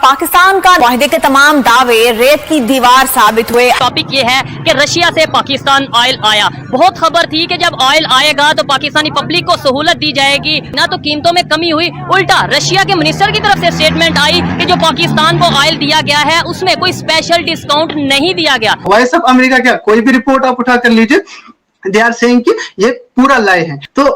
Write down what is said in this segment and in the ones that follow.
पाकिस्तान का मुआहदे के तमाम दावे रेत की दीवार साबित हुए। टॉपिक ये है कि रशिया से पाकिस्तान ऑयल आया। बहुत खबर थी कि जब ऑयल आएगा तो पाकिस्तानी पब्लिक को सहूलत दी जाएगी, ना तो कीमतों में कमी हुई। उल्टा रशिया के मिनिस्टर की तरफ से स्टेटमेंट आई कि जो पाकिस्तान को ऑयल दिया गया है उसमें कोई स्पेशल डिस्काउंट नहीं दिया गया। वॉइस ऑफ अमेरिका क्या कोई भी रिपोर्ट आप उठा कर लीजिए, दे आर सेइंग कि ये पूरा लाई है। तो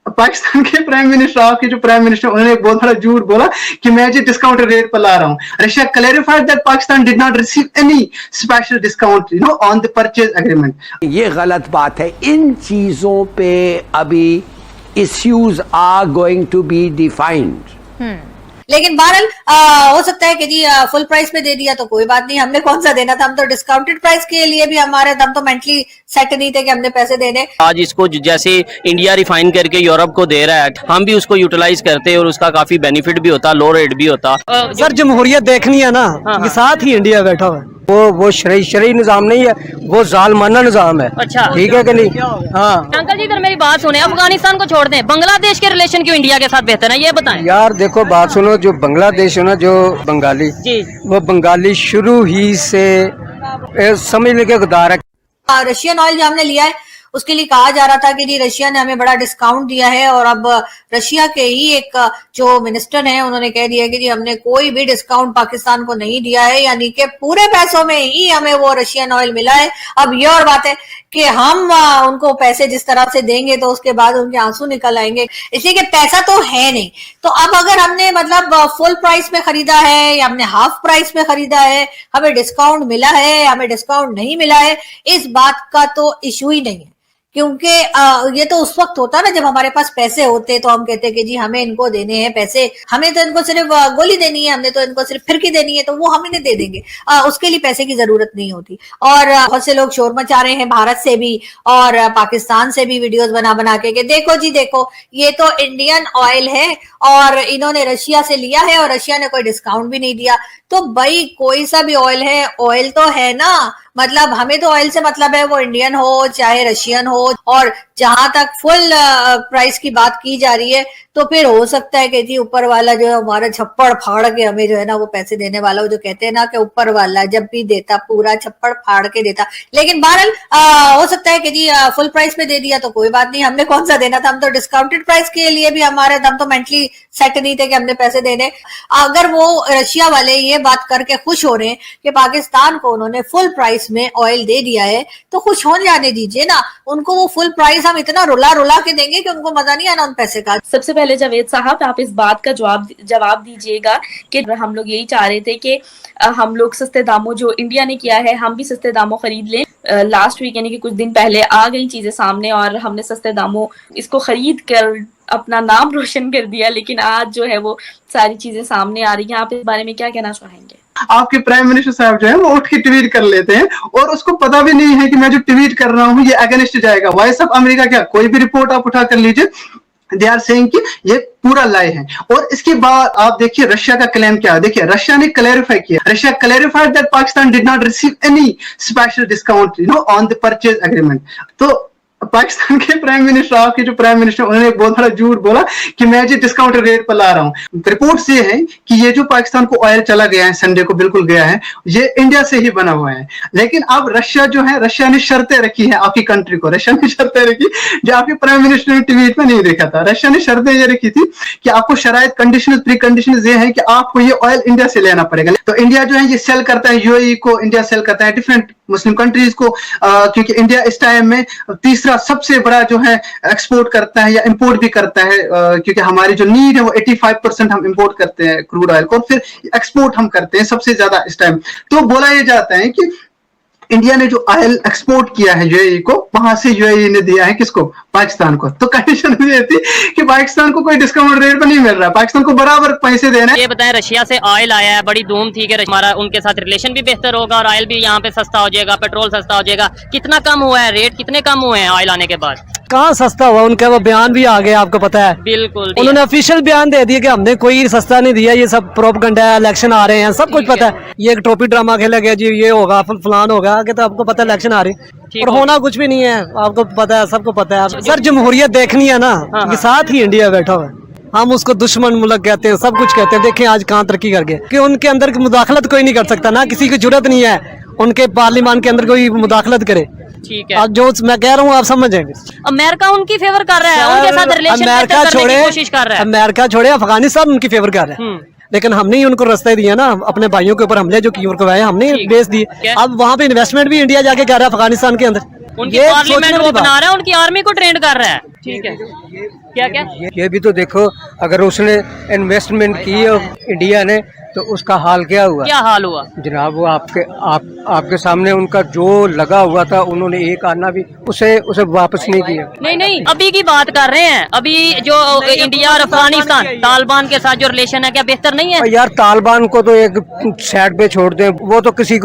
पाकिस्तान के प्राइम मिनिस्टर, आपके जो प्राइम मिनिस्टर, उन्होंने एक बहुत बड़ा झूठ बोला कि मैं जो डिस्काउंट रेट पर ला रहा हूं। Russia clarified that Pakistan did not receive any special discount on the purchase agreement. ये गलत बात है। इन चीजों पे अभी issues are going to be defined. लेकिन बहरहाल हो सकता है कि जी फुल प्राइस पे दे दिया तो कोई बात नहीं, हमने कौन सा देना था। हम तो डिस्काउंटेड प्राइस के लिए भी हम तो मेंटली सेट नहीं थे कि हमने पैसे देने। आज इसको जैसे इंडिया रिफाइन करके यूरोप को दे रहा है, हम भी उसको यूटिलाइज करते हैं और उसका काफी बेनिफिट भी होता, लो रेट भी होता। सर जमहूरियत देखनी है ना, ये साथ ही इंडिया बैठा हुआ है। वो शरई निजाम नहीं है, वो जालमाना निजाम है। अच्छा, ठीक है कि नहीं? हाँ अंकल जी इधर मेरी बात सुने, अफगानिस्तान को छोड़ दें, बांग्लादेश के रिलेशन क्यों इंडिया के साथ बेहतर है, ये बताएं। यार देखो बात सुनो, जो बांग्लादेश है ना, जो बंगाली जी, वो बंगाली शुरू ही से समझने के गद्दार है। रशियन ऑयल जो हमने लिया है उसके लिए कहा जा रहा था कि जी रशिया ने हमें बड़ा डिस्काउंट दिया है, और अब रशिया के ही एक जो मिनिस्टर हैं उन्होंने कह दिया कि जी हमने कोई भी डिस्काउंट पाकिस्तान को नहीं दिया है, यानी कि पूरे पैसों में ही हमें वो रशियन ऑयल मिला है। अब ये और बात है कि हम उनको पैसे जिस तरह से देंगे तो उसके बाद उनके आंसू निकल आएंगे, इसलिए कि पैसा तो है नहीं। तो अब अगर हमने मतलब फुल प्राइस में खरीदा है या हमने हाफ प्राइस में खरीदा है, हमें डिस्काउंट मिला है, हमें डिस्काउंट नहीं मिला है, इस बात का तो इशू ही नहीं है। क्योंकि ये तो उस वक्त होता ना जब हमारे पास पैसे होते तो हम कहते कि जी हमें इनको देने हैं पैसे, हमें तो इनको सिर्फ गोली देनी है, हमने तो इनको सिर्फ फिरकी देनी है, तो वो हम इन्हें दे देंगे, उसके लिए पैसे की जरूरत नहीं होती। और बहुत से लोग शोर मचा रहे हैं भारत से भी और पाकिस्तान से भी वीडियोस बना बना के देखो जी देखो ये तो इंडियन ऑयल है और इन्होंने रशिया से लिया है और रशिया ने कोई डिस्काउंट भी नहीं दिया। तो भाई कोई सा भी ऑयल है, ऑयल तो है ना, मतलब हमें तो ऑयल से मतलब है वो इंडियन हो चाहे रशियन हो। और जहां तक फुल प्राइस की बात की जा रही है तो फिर हो सकता है कि जी ऊपर वाला जो है हमारा छप्पड़ फाड़ के हमें जो है ना वो पैसे देने वाला, वो जो कहते हैं ना कि ऊपर वाला जब भी देता पूरा छप्पड़ फाड़ के देता। लेकिन बहरहाल हो सकता है कि जी फुल प्राइस पे दे दिया तो कोई बात नहीं, हमने कौन सा देना था। हम तो डिस्काउंटेड प्राइस के लिए भी हम तो मेंटली सेट नहीं थे कि हमने पैसे देने। अगर वो रशिया वाले ये बात करके खुश हो रहे हैं कि पाकिस्तान को उन्होंने फुल प्राइस में ऑयल दे दिया है तो खुश हो जाने दीजिए ना उनको। वो फुल प्राइस हम इतना रुला रुला के देंगे कि उनको मजा नहीं आना उन पैसे का। सबसे पहले जावेद साहब आप इस बात का जवाब दीजिएगा कि हम लोग यही चाह रहे थे कि हम लोग सस्ते दामों जो इंडिया ने किया है हम भी सस्ते दामों खरीद लें। लास्ट वीक यानी कि कुछ दिन पहले आ गई चीजें सामने और हमने सस्ते दामों इसको खरीद कर अपना नाम रोशन कर दिया, लेकिन आज जो है वो सारी चीजें सामने आ रही हैं। आप इस बारे में क्या कहना चाहेंगे? आपके प्राइम मिनिस्टर साहब जो है वो उठ के ट्वीट कर लेते हैं और उसको पता भी नहीं है कि मैं जो ट्वीट कर रहा हूँ ये अगेंस्ट जाएगा। वॉइस ऑफ अमेरिका क्या कोई भी रिपोर्ट आप उठा कर लीजिए, दे आर सेइंग कि ये पूरा लाई है। और इसके बाद आप देखिए रशिया का क्लेम क्या है। देखिए रशिया ने क्लैरिफाई किया, Russia clarified that Pakistan did not receive any special discount on the purchase agreement. तो पाकिस्तान के प्राइम मिनिस्टर, आपके जो प्राइम मिनिस्टर, उन्होंने एक बहुत बड़ा झूठ बोला कि मैं जो डिस्काउंट रेट पर ला रहा हूं। रिपोर्ट्स ये है कि ये जो पाकिस्तान को ऑयल चला गया है संडे को बिल्कुल गया है, ये इंडिया से ही बना हुआ है। लेकिन अब रशिया जो है, रशिया ने शर्तें रखी है आपकी कंट्री को, रशिया ने शर्तें रखी जो आपके प्राइम मिनिस्टर ने ट्वीट में नहीं देखा था। रशिया ने शर्तें ये रखी थी कि आपको शराइत कंडीशनल प्री कंडीशन ये है कि आपको ये ऑयल इंडिया से लेना पड़ेगा। तो इंडिया जो है ये सेल करता है, यूएई को इंडिया सेल करता है, डिफरेंट मुस्लिम कंट्रीज को, क्योंकि इंडिया इस टाइम में तीसरा सबसे बड़ा जो है एक्सपोर्ट करता है या इंपोर्ट भी करता है, क्योंकि हमारी जो नीड है वो 85% हम इंपोर्ट करते हैं क्रूड ऑयल को, फिर एक्सपोर्ट हम करते हैं सबसे ज्यादा इस टाइम। तो बोला यह जाता है कि इंडिया ने जो ऑयल एक्सपोर्ट किया है यूएई को, वहां से यूएई ने दिया है किसको? पाकिस्तान को। तो कंडीशन ये थी कि पाकिस्तान को कोई डिस्काउंट रेट पर नहीं मिल रहा, पाकिस्तान को बराबर पैसे देना है। ये बताएं रशिया से ऑयल आया है, बड़ी धूम थी कि हमारा उनके साथ रिलेशन भी बेहतर होगा और ऑयल भी यहाँ पे सस्ता हो जाएगा, पेट्रोल सस्ता हो जाएगा। कितना कम हुआ है रेट, कितने कम हुए हैं ऑयल आने के बाद? कहाँ सस्ता हुआ, उनका वो बयान भी आ गया, आपको पता है। बिल्कुल उन्होंने ऑफिशियल बयान दे दिया कि हमने कोई सस्ता नहीं दिया, ये सब प्रोपेगेंडा है, इलेक्शन आ रहे हैं, सब कुछ पता है। ये एक टोपी ड्रामा खेला गया जी, ये होगा फलान होगा, कि तो आपको पता है इलेक्शन आ रही और होना कुछ भी नहीं है, आपको पता है, सबको पता है। सर जमहूरियत देखनी है ना, ये साथ ही इंडिया बैठा हुआ है। हम उसको दुश्मन मुल्क कहते हैं, सब कुछ कहते हैं। देखें आज कहाँ तरक्की कर गए कि उनके अंदर की मुदाखलत कोई नहीं कर सकता ना, किसी की जरूरत नहीं है उनके पार्लियामान के अंदर कोई मुदाखलत करे। ठीक है। अब जो मैं कह रहा हूँ आप समझ जाएंगे। अमेरिका उनकी फेवर कर रहा है, उनके साथ रिलेशन अमेरिका करने छोड़े, की कोशिश कर रहा है। अमेरिका छोड़े, अफगानिस्तान उनकी फेवर कर रहा है, लेकिन हमने ही उनको रास्ते दिया ना, अपने भाइयों के ऊपर हमले जो किए उनको हमने बेच दिए। अब वहाँ पे इन्वेस्टमेंट भी इंडिया जाके कर रहा है अफगानिस्तान के अंदर, उनकी पार्लियामेंट वो बना रहा है, उनकी आर्मी को ट्रेंड कर रहा है। ठीक है, क्या क्या ये भी तो देखो, अगर उसने इन्वेस्टमेंट की है इंडिया ने तो उसका हाल क्या हुआ? क्या हाल हुआ जनाब वो आपके सामने उनका जो लगा हुआ था, उन्होंने एक आना भी उसे वापस नहीं किया। नहीं, अभी की बात कर रहे हैं। अभी जो इंडिया और अफगानिस्तान तालिबान के साथ जो रिलेशन है, क्या बेहतर नहीं है? यार तालिबान को तो एक साइड पे छोड़ दें, वो तो किसी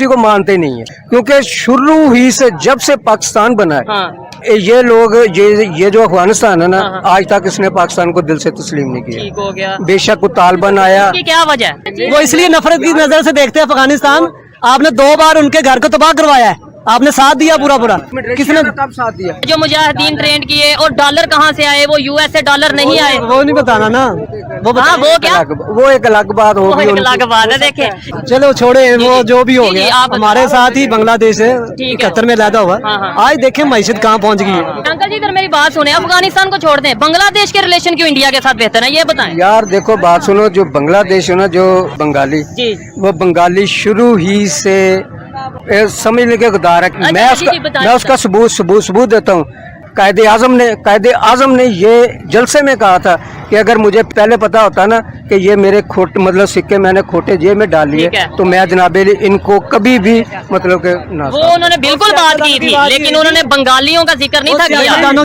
को मानते नहीं है, क्योंकि शुरू ही से जब से पाकिस्तान बना है, हाँ। ये लोग ये जो अफगानिस्तान है ना, आज तक इसने पाकिस्तान को दिल से तस्लीम नहीं किया। ठीक हो गया। बेशक वो तालिबान आया, इसकी क्या वजह है? वो इसलिए नफरत की नजर से देखते हैं अफगानिस्तान। आपने 2 बार उनके घर को तबाह करवाया है, आपने साथ दिया पूरा किसने कब साथ दिया? जो मुजाहिदीन ट्रेंड किए, और डॉलर कहाँ से आए? वो यूएस से डॉलर नहीं आए। वो नहीं बताना ना, वो हाँ, वो क्या? वो एक अलग बात वो होगी एक उनकी। अलग बात है। देखे, चलो छोड़े, वो जो भी हो जी, गया। आप हमारे साथ ही बांग्लादेश है, ठीक है। 71 में लैदा हुआ। हाँ। आज देखें मैशत कहाँ पहुँच गई है। अंकल जी इधर मेरी बात सुने, अफगानिस्तान को छोड़ दें, बांग्लादेश के रिलेशन क्यों इंडिया के साथ बेहतर है, ये बताएं। यार देखो बात सुनो, जो बांग्लादेश है ना, जो बंगाली, जी। वो बंगाली शुरू ही से समझने के गुदार है। अच्छा, मैं जी, बताएं, मैं उसका सबूत देता हूँ। कायदे आजम ने ये जलसे में कहा था कि अगर मुझे पहले पता होता ना कि ये मेरे मतलब सिक्के मैंने खोटे जेब में डाल लिए, ठीक है। तो मैं जनाबे इनको कभी भी मतलब के ना। वो उन्होंने बिल्कुल बात की थी, लेकिन उन्होंने बंगालियों का जिक्र नहीं था किया।